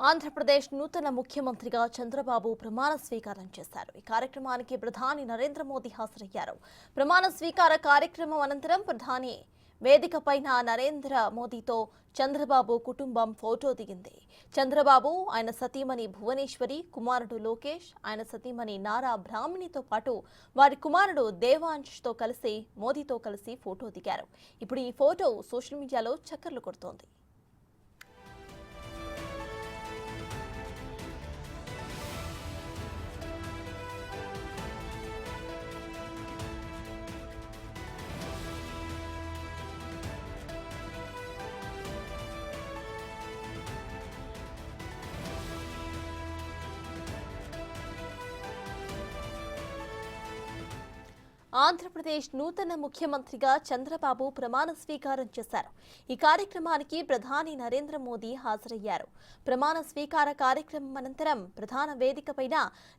ఆంధ్రప్రదేశ్ నూతన ముఖ్యమంత్రిగా చంద్రబాబు ప్రమాణ స్వీకారం చేశారు. ఈ కార్యక్రమానికి ప్రధాని నరేంద్ర మోదీ హాజరయ్యారు. ప్రమాణ స్వీకార కార్యక్రమం అనంతరం ప్రధాని వేదికపైన నరేంద్ర మోదీతో చంద్రబాబు కుటుంబం ఫోటో దిగింది. చంద్రబాబు, ఆయన సతీమణి భువనేశ్వరి, కుమారుడు లోకేష్, ఆయన సతీమణి నారా బ్రాహ్మణితో పాటు వారి కుమారుడు దేవాంష్తో కలిసి మోదీతో కలిసి ఫోటో దిగారు. ఇప్పుడు ఈ ఫోటో సోషల్ మీడియాలో చక్కర్లు కొడుతోంది. ఆంధ్రప్రదేశ్ నూతన ముఖ్యమంత్రిగా చంద్రబాబు ప్రమాణ స్వీకారం చేశారు. ఈ కార్యక్రమానికి ప్రధాని నరేంద్ర మోదీ హాజరయ్యారు. ప్రమాణ స్వీకార కార్యక్రమం అనంతరం ప్రధాన వేదికపైన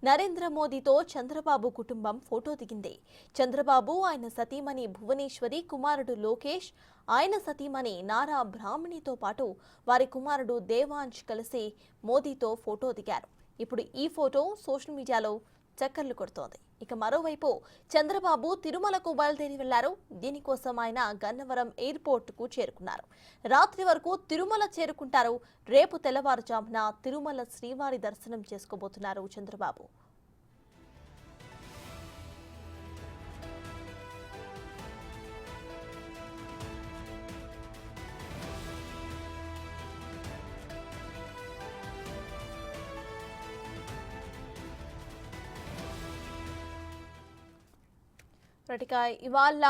నరేంద్ర మోదీతో చంద్రబాబు కుటుంబం ఫోటో దిగింది. చంద్రబాబు, ఆయన సతీమణి భువనేశ్వరి, కుమారుడు లోకేష్, ఆయన సతీమణి నారా బ్రాహ్మణితో పాటు వారి కుమారుడు దేవాంశ్ కలిసి మోదీతో ఫోటో దిగారు. ఇప్పుడు ఈ ఫోటో సోషల్ మీడియాలో చక్కర్లు కొడుతోంది. ఇక మరోవైపు చంద్రబాబు తిరుమలకు బయలుదేరి వెళ్లారు. దీనికోసం ఆయన గన్నవరం ఎయిర్పోర్ట్ కు చేరుకున్నారు. రాత్రి వరకు తిరుమల చేరుకుంటారు. రేపు తెల్లవారుజామున తిరుమల శ్రీవారి దర్శనం చేసుకోబోతున్నారు చంద్రబాబు. ఇవాళ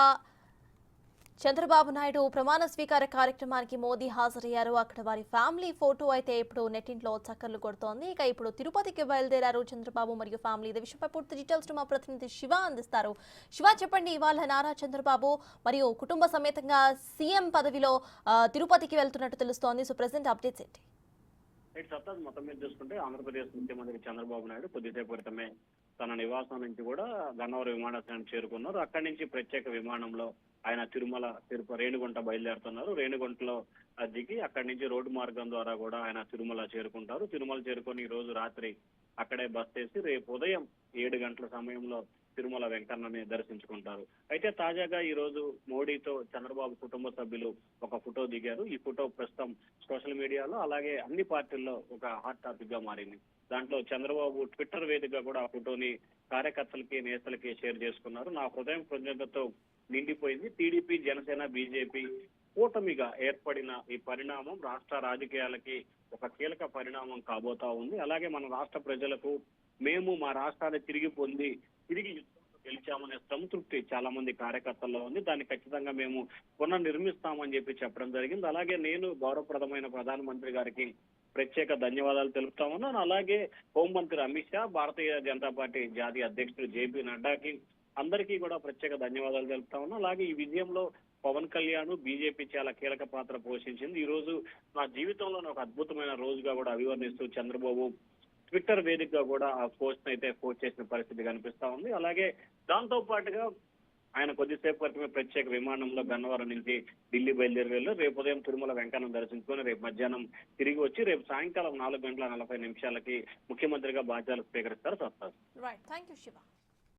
చంద్రబాబు నాయుడు ప్రమాణ స్వీకార కార్యక్రమానికి మోదీ హాజరయ్యారు. అక్కడ వారి ఫ్యామిలీ ఫోటో అయితే ఇప్పుడు నెట్టింట్లో చక్కర్లు కొడుతోంది. ఇక ఇప్పుడు తిరుపతికి బయలుదేరారు చంద్రబాబు మరియు ఫ్యామిలీ. ఇదే విషయంపై పూర్తి డీటెయిల్స్ మా ప్రతినిధి శివ అందిస్తారు. శివ, చెప్పండి, ఇవాళ నారా చంద్రబాబు మరియు కుటుంబ సమేతంగా సీఎం పదవిలో తిరుపతికి వెళ్తున్నట్టు తెలుస్తోంది. సో ప్రెసెంట్ అప్డేట్స్ ఏంటి? మొత్తం మీద చూసుకుంటే ఆంధ్రప్రదేశ్ ముఖ్యమంత్రి చంద్రబాబు నాయుడు కొద్దిసేపు క్రితమే తన నివాసం నుంచి కూడా గన్నవరం విమానాశ్రయానికి చేరుకున్నారు. అక్కడి నుంచి ప్రత్యేక విమానంలో ఆయన రేణిగుంట బయలుదేరుతున్నారు. రేణిగుంటలో దిగి అక్కడి నుంచి రోడ్డు మార్గం ద్వారా కూడా ఆయన తిరుమల చేరుకుంటారు. తిరుమల చేరుకొని ఈ రోజు రాత్రి అక్కడే బస్ చేసి రేపు ఉదయం 7 గంటల సమయంలో తిరుమల వెంకన్నని దర్శించుకుంటారు. అయితే తాజాగా ఈ రోజు మోడీతో చంద్రబాబు కుటుంబ సభ్యులు ఒక ఫోటో దిగారు. ఈ ఫోటో ప్రస్తుతం సోషల్ మీడియాలో అలాగే అన్ని పార్టీల్లో ఒక హాట్ టాపిక్ గా మారింది. దాంట్లో చంద్రబాబు ట్విట్టర్ వేదికగా కూడా ఆ ఫోటోని కార్యకర్తలకి, నేతలకి షేర్ చేసుకున్నారు. నా హృదయం కృతజ్ఞతతో నిండిపోయింది. టీడీపీ, జనసేన, బీజేపీ కూటమిగా ఏర్పడిన ఈ పరిణామం రాష్ట్ర రాజకీయాలకి ఒక కీలక పరిణామం కాబోతా ఉంది. అలాగే మన రాష్ట్ర ప్రజలకు మేము మా రాష్ట్రాన్ని తిరిగి గెలిచామనే సంతృప్తి చాలా మంది కార్యకర్తల్లో ఉంది. దాన్ని ఖచ్చితంగా మేము పునర్నిర్మిస్తామని చెప్పడం జరిగింది. అలాగే నేను గౌరవప్రదమైన ప్రధానమంత్రి గారికి ప్రత్యేక ధన్యవాదాలు తెలుపుతామన్నాను. అలాగే హోంమంత్రి అమిత్ షా, భారతీయ జనతా పార్టీ జాతీయ అధ్యక్షుడు జేపీ నడ్డాకి అందరికీ కూడా ప్రత్యేక ధన్యవాదాలు తెలుపుతా ఉన్నాం. అలాగే ఈ విజయంలో పవన్ కళ్యాణ్, బీజేపీ చాలా కీలక పాత్ర పోషించింది. ఈ రోజు నా జీవితంలో ఒక అద్భుతమైన రోజుగా కూడా అభివర్ణిస్తూ చంద్రబాబు ట్విట్టర్ వేదికగా కూడా ఆ పోస్ట్ అయితే పోస్ట్ చేసిన పరిస్థితి కనిపిస్తా ఉంది. అలాగే దాంతో పాటుగా ఆయన కొద్దిసేపు క్రితమే ప్రత్యేక విమానంలో గన్నవరం నుంచి ఢిల్లీ బయలుదేరి వెళ్ళారు. రేపు ఉదయం తిరుమల వెంకన్నం దర్శించుకొని రేపు మధ్యాహ్నం తిరిగి వచ్చి రేపు సాయంకాలం 4:40 ముఖ్యమంత్రిగా బాధ్యతలు స్వీకరిస్తారు. Right, thank you Shiva.